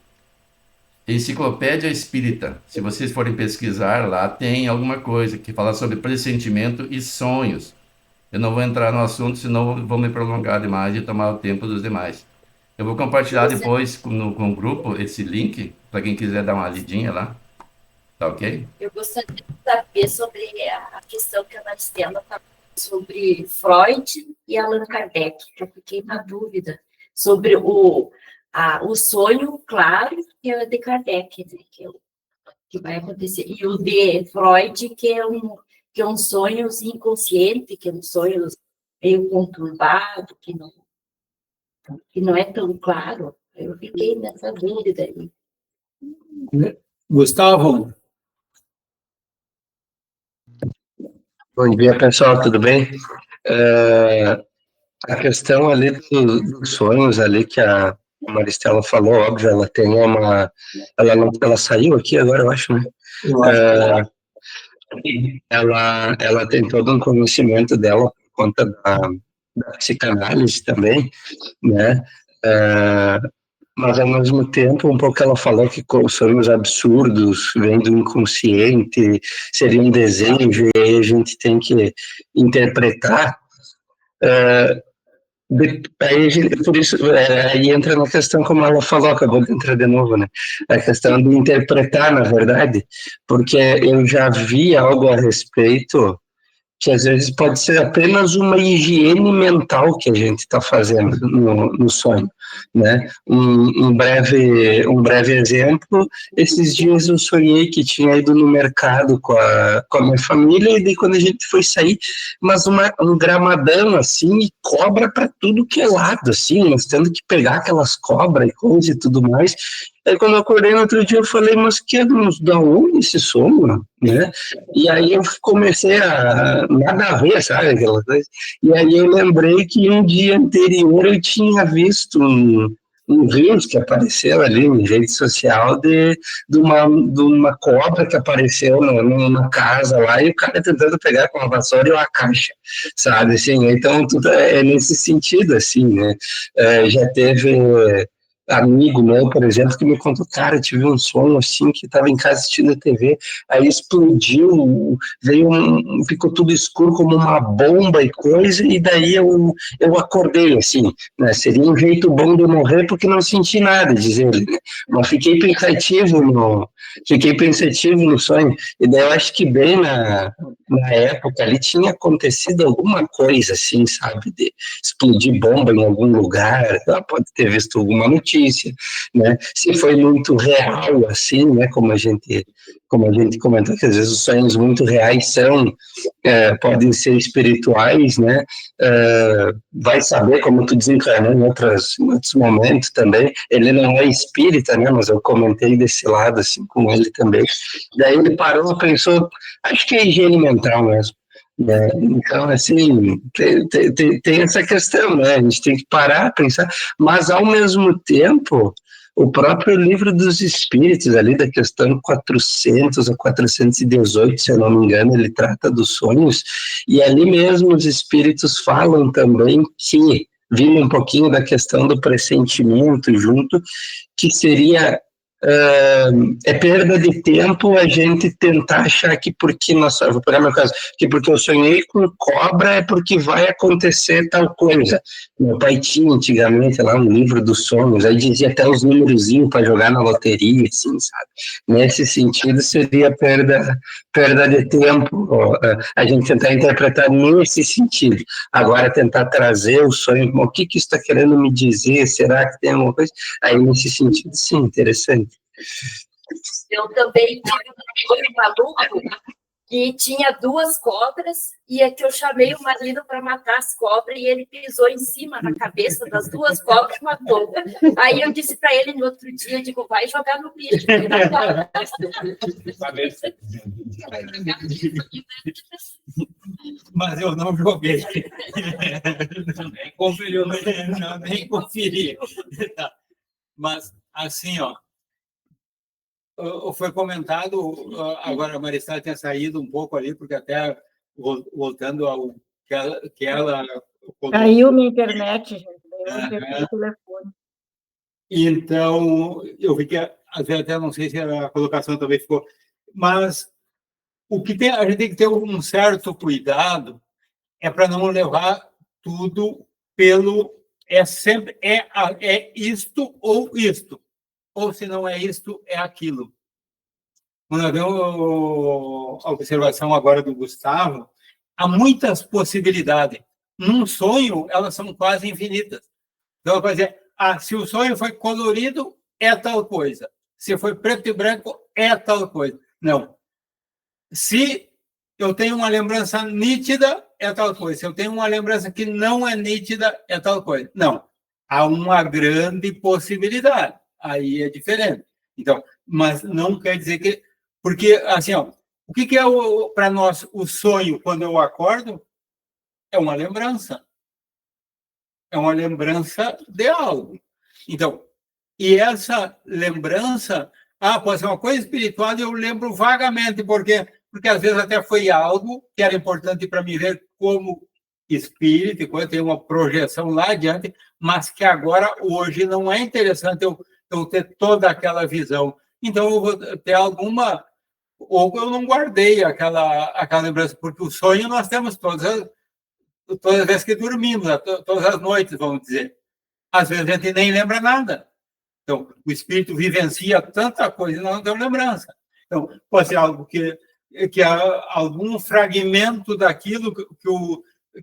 Enciclopédia Espírita, se vocês forem pesquisar lá, tem alguma coisa que fala sobre pressentimento e sonhos. Eu não vou entrar no assunto, senão vou me prolongar demais e tomar o tempo dos demais. Eu vou compartilhar depois com o grupo esse link, para quem quiser dar uma lidinha lá. Tá ok? Eu gostaria de saber sobre a questão que a Maristela falou sobre Freud e Allan Kardec, que eu fiquei na dúvida sobre o sonho, claro, que é de Kardec, né, que vai acontecer, e o de Freud, que é um sonho inconsciente, que é um sonho meio conturbado, que não é tão claro. Eu fiquei nessa dúvida aí. Gustavo? Bom dia, pessoal, tudo bem? A questão ali dos sonhos ali que a Maristela falou, óbvio, ela tem ela saiu aqui agora, eu acho, né? Ela tem todo um conhecimento dela por conta da psicanálise também, né? Mas, ao mesmo tempo, um pouco ela falou que sonhos absurdos vêm do inconsciente, seria um desejo, e aí a gente tem que interpretar. Por isso, aí entra na questão, como ela falou, acabou de entrar de novo, né? A questão de interpretar, na verdade, porque eu já vi algo a respeito que às vezes pode ser apenas uma higiene mental que a gente está fazendo no sonho, né? Um breve exemplo, esses dias eu sonhei que tinha ido no mercado com a minha família, e daí quando a gente foi sair, mas um gramadão, assim, e cobra para tudo que é lado, assim, nós tendo que pegar aquelas cobras e coisa e tudo mais. Aí quando eu acordei no outro dia, eu falei, mas que da onde esse sono, né? E aí eu comecei nada a ver, sabe, aquela coisa. E aí eu lembrei que um dia anterior eu tinha visto um vídeo que apareceu ali em rede social de uma cobra que apareceu numa casa lá, e o cara tentando pegar com uma vassoura e uma caixa, sabe, assim, então tudo é nesse sentido, assim, né? Já teve amigo meu, por exemplo, que me contou, cara, eu tive um sonho assim, que estava em casa assistindo a TV, aí explodiu, ficou tudo escuro como uma bomba e coisa, e daí eu acordei, assim, né, seria um jeito bom de eu morrer porque não senti nada, diz ele, né? Mas fiquei pensativo no sonho, e daí eu acho que bem na época ali tinha acontecido alguma coisa assim, sabe, de explodir bomba em algum lugar, ela pode ter visto alguma notícia, né? Se foi muito real, assim, né? Como a gente comentou, que às vezes os sonhos muito reais podem ser espirituais, né? Vai saber, como tu desencarnou em outros momentos também. Ele não é espírita, né? Mas eu comentei desse lado, assim, com ele também. Daí ele parou e pensou, acho que é higiene mental mesmo. Então, assim, tem essa questão, né? A gente tem que parar, pensar, mas ao mesmo tempo, o próprio Livro dos Espíritos, ali da questão 400 a 418, se eu não me engano, ele trata dos sonhos, e ali mesmo os espíritos falam também que, vindo um pouquinho da questão do pressentimento junto, que seria perda de tempo a gente tentar achar que porque vou pegar meu caso, que porque eu sonhei com cobra é porque vai acontecer tal coisa. Meu pai tinha antigamente lá um livro dos sonhos, aí dizia até os númerozinhos para jogar na loteria, assim, sabe? Nesse sentido seria perda de tempo, a gente tentar interpretar nesse sentido. Agora tentar trazer o sonho, o que isso está querendo me dizer, será que tem alguma coisa? Aí nesse sentido, sim, interessante. Eu também tive um maluco que tinha 2 cobras, e é que eu chamei o marido para matar as cobras, e ele pisou em cima na cabeça das 2 cobras e matou. Aí eu disse para ele no outro dia, digo, vai jogar no lixo. Mas eu não joguei. Nem conferi. Mas, assim, foi comentado, agora a Maristela tinha saído um pouco ali, porque até voltando ao que ela caiu minha internet, gente. Eu não peguei o telefone. Então, eu vi que, às vezes, até não sei se a colocação também ficou, mas o que a gente tem que ter um certo cuidado para não levar tudo pelo sempre isto, ou se não é isto, é aquilo. Quando eu vejo a observação agora do Gustavo, há muitas possibilidades. Num sonho, elas são quase infinitas. Então, eu vou dizer, se o sonho foi colorido, é tal coisa. Se foi preto e branco, é tal coisa. Não. Se eu tenho uma lembrança nítida, é tal coisa. Se eu tenho uma lembrança que não é nítida, é tal coisa. Não. Há uma grande possibilidade. Aí é diferente. Então, mas não quer dizer que... Porque, assim, o que é para nós o sonho quando eu acordo? É uma lembrança. É uma lembrança de algo. Então, e essa lembrança, pode ser uma coisa espiritual e eu lembro vagamente, porque às vezes até foi algo que era importante para mim ver como espírito, quando tem uma projeção lá adiante, mas que agora, hoje, não é interessante eu ter toda aquela visão. Então, eu vou ter alguma... Ou eu não guardei aquela lembrança, porque o sonho nós temos todas as vezes que dormimos, todas as noites, vamos dizer. Às vezes a gente nem lembra nada. Então, o espírito vivencia tanta coisa e não tem lembrança. Então, pode ser algo que que algum fragmento daquilo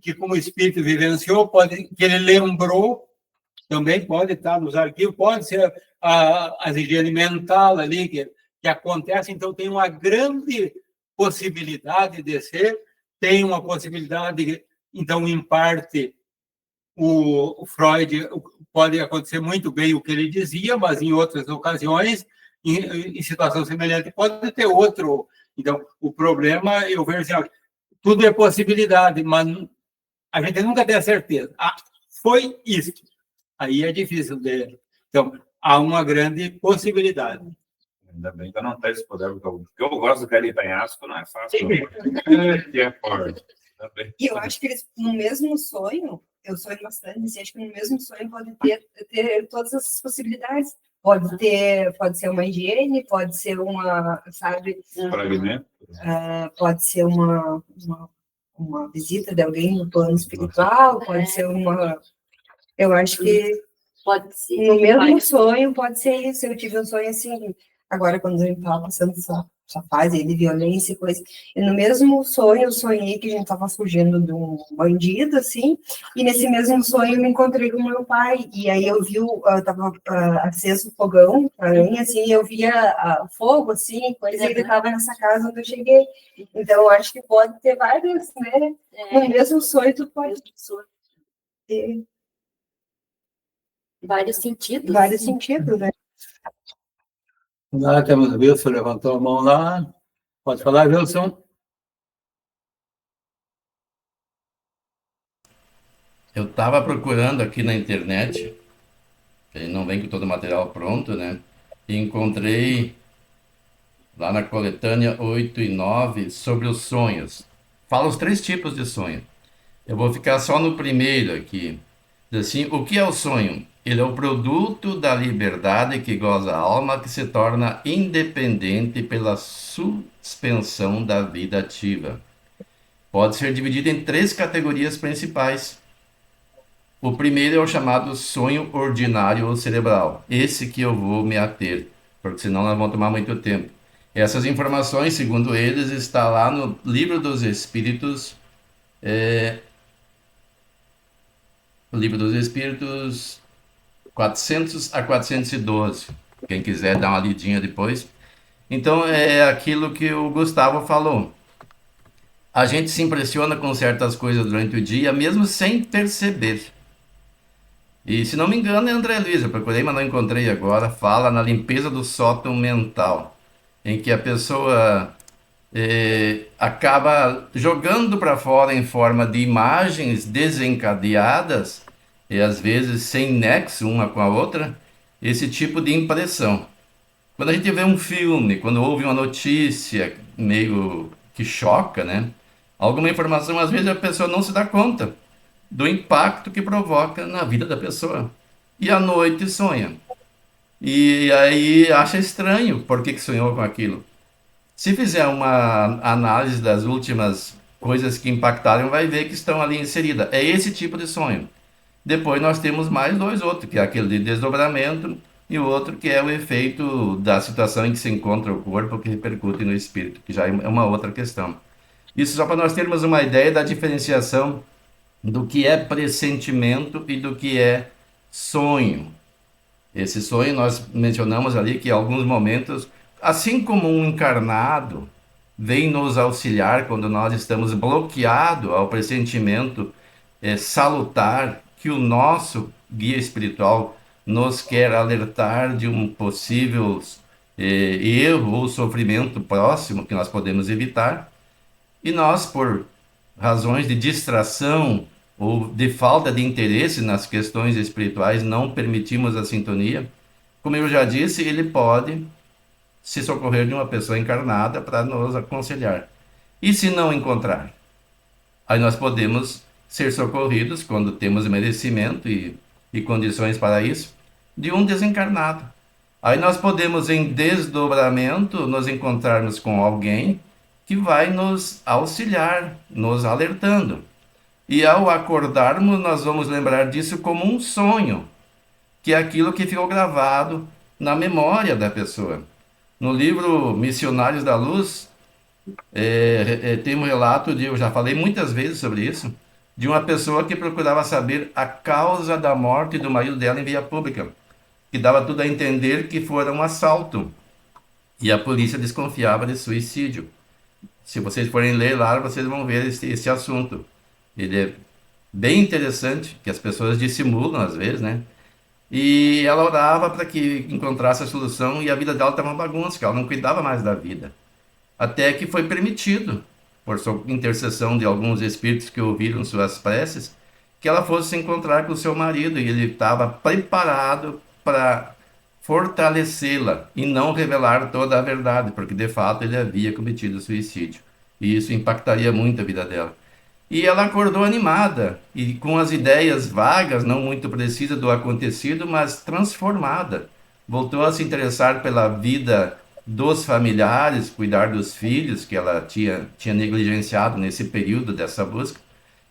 que como espírito vivenciou, que ele lembrou, também pode estar nos arquivos, pode ser a higiene mental ali que acontece, então tem uma grande possibilidade de ser, tem uma possibilidade, então, em parte, o Freud pode acontecer muito bem o que ele dizia, mas em outras ocasiões, em situação semelhante, pode ter outro. Então, o problema, eu vejo assim, tudo é possibilidade, mas a gente nunca tem a certeza. Foi isso. Aí é difícil de... Então, há uma grande possibilidade. Ainda bem que eu não tenho esse poder, porque eu gosto do Kelly Penhasco, não é fácil. E eu acho que eles, no mesmo sonho, eu sonho bastante, assim, acho que no mesmo sonho pode ter todas essas possibilidades. Pode ser uma higiene, pode ser uma, sabe? Fragmento. Pode ser uma visita de alguém no plano espiritual, pode ser uma... Eu acho que pode ser, no mesmo sonho pode ser isso. Eu tive um sonho assim, agora quando a gente estava passando essa fase de violência e coisa, e no mesmo sonho eu sonhei que a gente estava fugindo de um bandido, assim, e nesse mesmo sonho eu me encontrei com meu pai, e aí eu vi, estava aceso o fogão para mim, assim, e eu via fogo, assim, coisa, e ele estava nessa casa onde eu cheguei. Então eu acho que pode ter vários, né? No mesmo sonho tu pode ter vários sentidos. Vários sentidos, né? Lá temos o Wilson, levantou a mão lá. Pode falar, Wilson? Eu estava procurando aqui na internet, ele não vem com todo o material pronto, né? E encontrei lá na coletânea 8 e 9 sobre os sonhos. Fala os 3 tipos de sonho. Eu vou ficar só no primeiro aqui. Diz assim, o que é o sonho? Ele é o produto da liberdade que goza a alma, que se torna independente pela suspensão da vida ativa. Pode ser dividido em 3 categorias principais. O primeiro é o chamado sonho ordinário ou cerebral. Esse que eu vou me ater, porque senão nós vamos tomar muito tempo. Essas informações, segundo eles, está lá no Livro dos Espíritos, o Livro dos Espíritos 400 a 412. Quem quiser dar uma lidinha depois. Então, é aquilo que o Gustavo falou. A gente se impressiona com certas coisas durante o dia, mesmo sem perceber. E, se não me engano, é André Luiz, eu procurei, mas não encontrei agora, fala na limpeza do sótão mental, em que a pessoa acaba jogando para fora em forma de imagens desencadeadas, e às vezes sem nexo uma com a outra, esse tipo de impressão. Quando a gente vê um filme, quando ouve uma notícia meio que choca, né? Alguma informação, às vezes a pessoa não se dá conta do impacto que provoca na vida da pessoa. E à noite sonha. E aí acha estranho por que sonhou com aquilo. Se fizer uma análise das últimas coisas que impactaram, vai ver que estão ali inseridas. É esse tipo de sonho. Depois nós temos mais 2 outros, que é aquele de desdobramento, e o outro que é o efeito da situação em que se encontra o corpo, que repercute no espírito, que já é uma outra questão. Isso só para nós termos uma ideia da diferenciação do que é pressentimento e do que é sonho. Esse sonho, nós mencionamos ali que em alguns momentos, assim como um encarnado vem nos auxiliar quando nós estamos bloqueados ao pressentimento salutar que o nosso guia espiritual nos quer alertar de um possível erro ou sofrimento próximo que nós podemos evitar, e nós, por razões de distração ou de falta de interesse nas questões espirituais, não permitimos a sintonia. Como eu já disse, ele pode se socorrer de uma pessoa encarnada para nos aconselhar. E se não encontrar? Aí nós podemos ser socorridos, quando temos merecimento e condições para isso, de um desencarnado. Aí nós podemos, em desdobramento, nos encontrarmos com alguém que vai nos auxiliar, nos alertando. E ao acordarmos, nós vamos lembrar disso como um sonho, que é aquilo que ficou gravado na memória da pessoa. No livro Missionários da Luz, Tem um relato eu já falei muitas vezes sobre isso, de uma pessoa que procurava saber a causa da morte do marido dela em via pública, que dava tudo a entender que fora um assalto, e a polícia desconfiava de suicídio. Se vocês forem ler lá, vocês vão ver esse assunto. Ele é bem interessante, que as pessoas dissimulam às vezes, né? E ela orava para que encontrasse a solução e a vida dela estava uma bagunça, que ela não cuidava mais da vida. Até que foi permitido, por sua intercessão de alguns espíritos que ouviram suas preces, que ela fosse se encontrar com o seu marido, e ele estava preparado para fortalecê-la e não revelar toda a verdade, porque de fato ele havia cometido suicídio. E isso impactaria muito a vida dela. E ela acordou animada e com as ideias vagas, não muito precisas do acontecido, mas transformada. Voltou a se interessar pela vida dos familiares, cuidar dos filhos que ela tinha negligenciado nesse período dessa busca.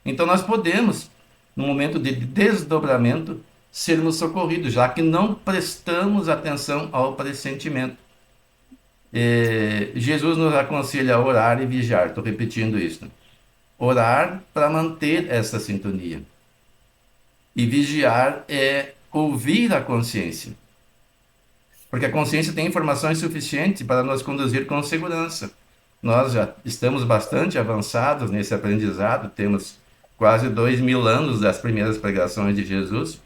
Então nós podemos, no momento de desdobramento, sermos socorridos, já que não prestamos atenção ao pressentimento. Jesus nos aconselha a orar e vigiar. Estou repetindo isso. Orar para manter essa sintonia. E vigiar é ouvir a consciência. Porque a consciência tem informações suficientes para nos conduzir com segurança. Nós já estamos bastante avançados nesse aprendizado, temos quase 2000 anos das primeiras pregações de Jesus,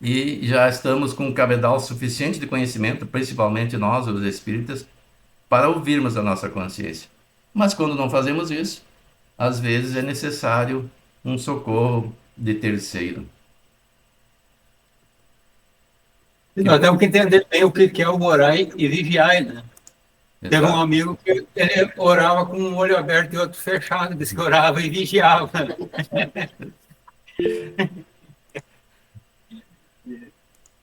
e já estamos com um cabedal suficiente de conhecimento, principalmente nós, os espíritas, para ouvirmos a nossa consciência. Mas quando não fazemos isso, às vezes é necessário um socorro de terceiro. Nós temos que entender bem o que é o orar e vigiar, né? Teve um amigo que ele orava com um olho aberto e outro fechado, disse que orava e vigiava.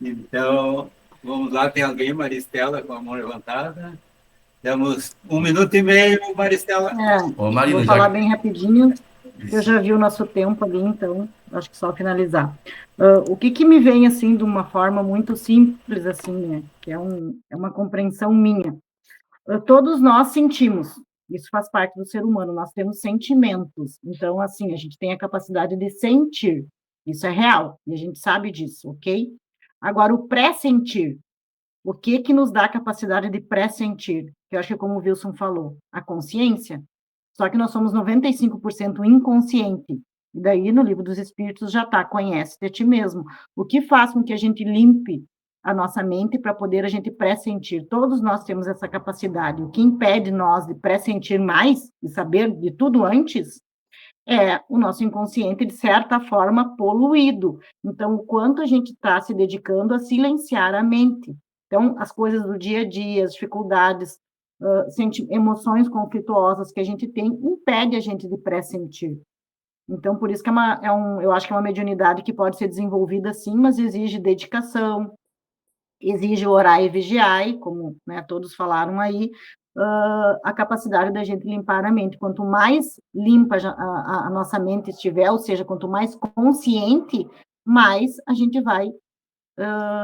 Então, vamos lá, tem alguém, Maristela, com a mão levantada? Temos 1 minuto e meio, Maristela. Marina, vou falar bem rapidinho, eu já vi o nosso tempo ali, então acho que só finalizar. O que me vem, assim, de uma forma muito simples, assim, né, que é uma compreensão minha. Todos nós sentimos, isso faz parte do ser humano, nós temos sentimentos, então, assim, a gente tem a capacidade de sentir, isso é real, e a gente sabe disso, ok? Agora, o pressentir, o que nos dá a capacidade de pressentir? Que eu acho que, como o Wilson falou, a consciência, só que nós somos 95% inconsciente, e daí no Livro dos Espíritos já está, conhece-te a ti mesmo. O que faz com que a gente limpe a nossa mente para poder a gente pressentir? Todos nós temos essa capacidade. O que impede nós de pressentir mais, de saber de tudo antes, é o nosso inconsciente, de certa forma, poluído. Então, o quanto a gente está se dedicando a silenciar a mente. Então, as coisas do dia a dia, as dificuldades, emoções conflituosas que a gente tem, impede a gente de pressentir. Então, por isso que eu acho que é uma mediunidade que pode ser desenvolvida sim, mas exige dedicação, exige orar e vigiar, como, né, todos falaram aí, a capacidade da gente limpar a mente. Quanto mais limpa a nossa mente estiver, ou seja, quanto mais consciente, mais a gente vai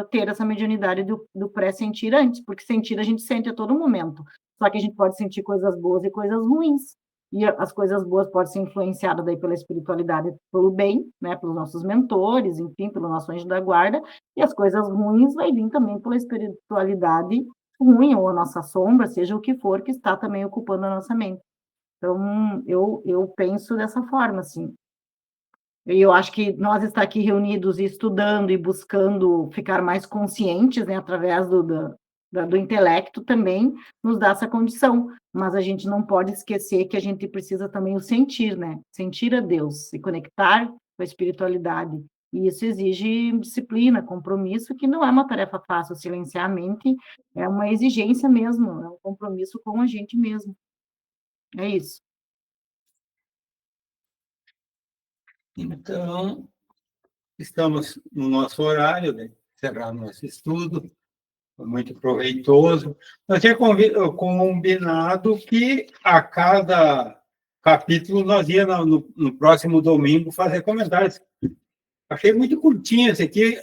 ter essa mediunidade do pré-sentir antes, porque sentir a gente sente a todo momento, só que a gente pode sentir coisas boas e coisas ruins, e as coisas boas podem ser influenciadas daí pela espiritualidade, pelo bem, né, pelos nossos mentores, enfim, pelo nosso anjo da guarda, e as coisas ruins vai vir também pela espiritualidade ruim, ou a nossa sombra, seja o que for, que está também ocupando a nossa mente. Então, eu penso dessa forma, assim. E eu acho que nós estar aqui reunidos e estudando e buscando ficar mais conscientes, né, através do intelecto também nos dá essa condição, mas a gente não pode esquecer que a gente precisa também o sentir, né, sentir a Deus, se conectar com a espiritualidade, e isso exige disciplina, compromisso, que não é uma tarefa fácil. Silenciar a mente é uma exigência mesmo, é um compromisso com a gente mesmo. É isso. Então, estamos no nosso horário de encerrar nosso estudo, foi muito proveitoso. Nós tínhamos combinado que a cada capítulo nós íamos no próximo domingo fazer comentários. Achei muito curtinho esse aqui,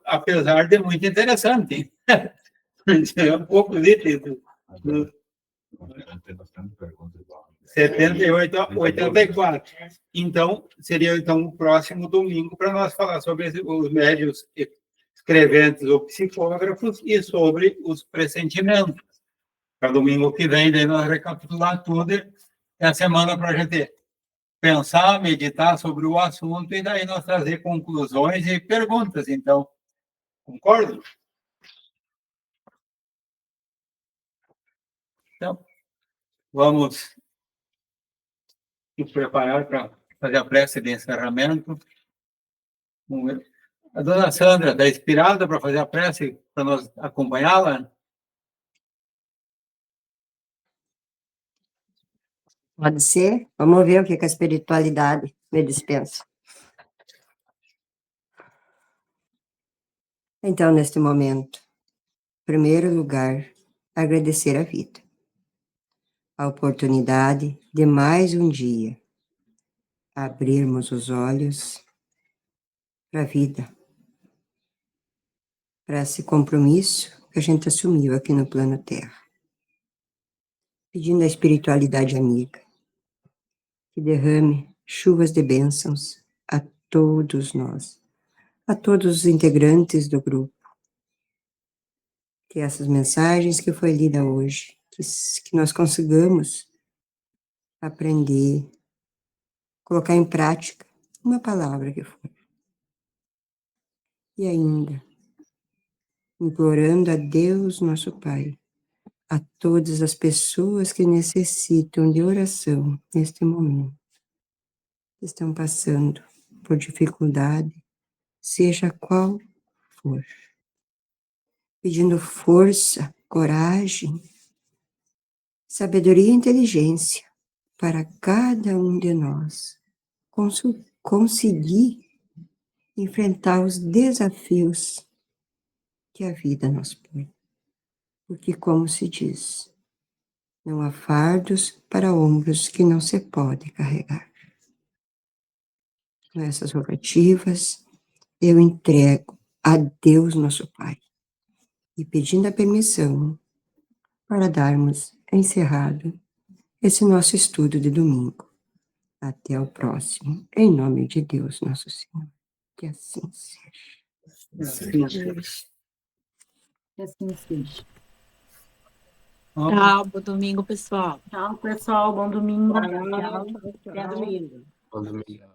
apesar de muito interessante. É um pouco de Tem bastante perguntas igual. 78, 84. Então, seria então o próximo domingo para nós falar sobre os médios escreventes ou psicógrafos e sobre os pressentimentos. Para domingo que vem, daí nós recapitular tudo e a semana para a gente pensar, meditar sobre o assunto e daí nós trazer conclusões e perguntas. Então, concordo? Então, vamos nos preparar para fazer a prece de encerramento. A dona Sandra está inspirada para fazer a prece, para nós acompanhá-la? Pode ser? Vamos ver o que a espiritualidade me dispensa. Então, neste momento, em primeiro lugar, agradecer a vida, a oportunidade de mais um dia abrirmos os olhos para a vida, para esse compromisso que a gente assumiu aqui no plano Terra. Pedindo à espiritualidade amiga que derrame chuvas de bênçãos a todos nós, a todos os integrantes do grupo. Que essas mensagens que foi lida hoje, que nós consigamos aprender, colocar em prática uma palavra que for. E ainda, implorando a Deus, nosso Pai, a todas as pessoas que necessitam de oração neste momento, que estão passando por dificuldade, seja qual for, pedindo força, coragem, sabedoria e inteligência para cada um de nós conseguir enfrentar os desafios que a vida nos põe. Porque, como se diz, não há fardos para ombros que não se pode carregar. Com essas rogativas, eu entrego a Deus, nosso Pai, e pedindo a permissão para darmos encerrado esse nosso estudo de domingo. Até o próximo, em nome de Deus, nosso Senhor. Que assim seja. Que assim seja. Tchau, bom domingo, pessoal. Tchau, pessoal. Bom domingo. Bom domingo.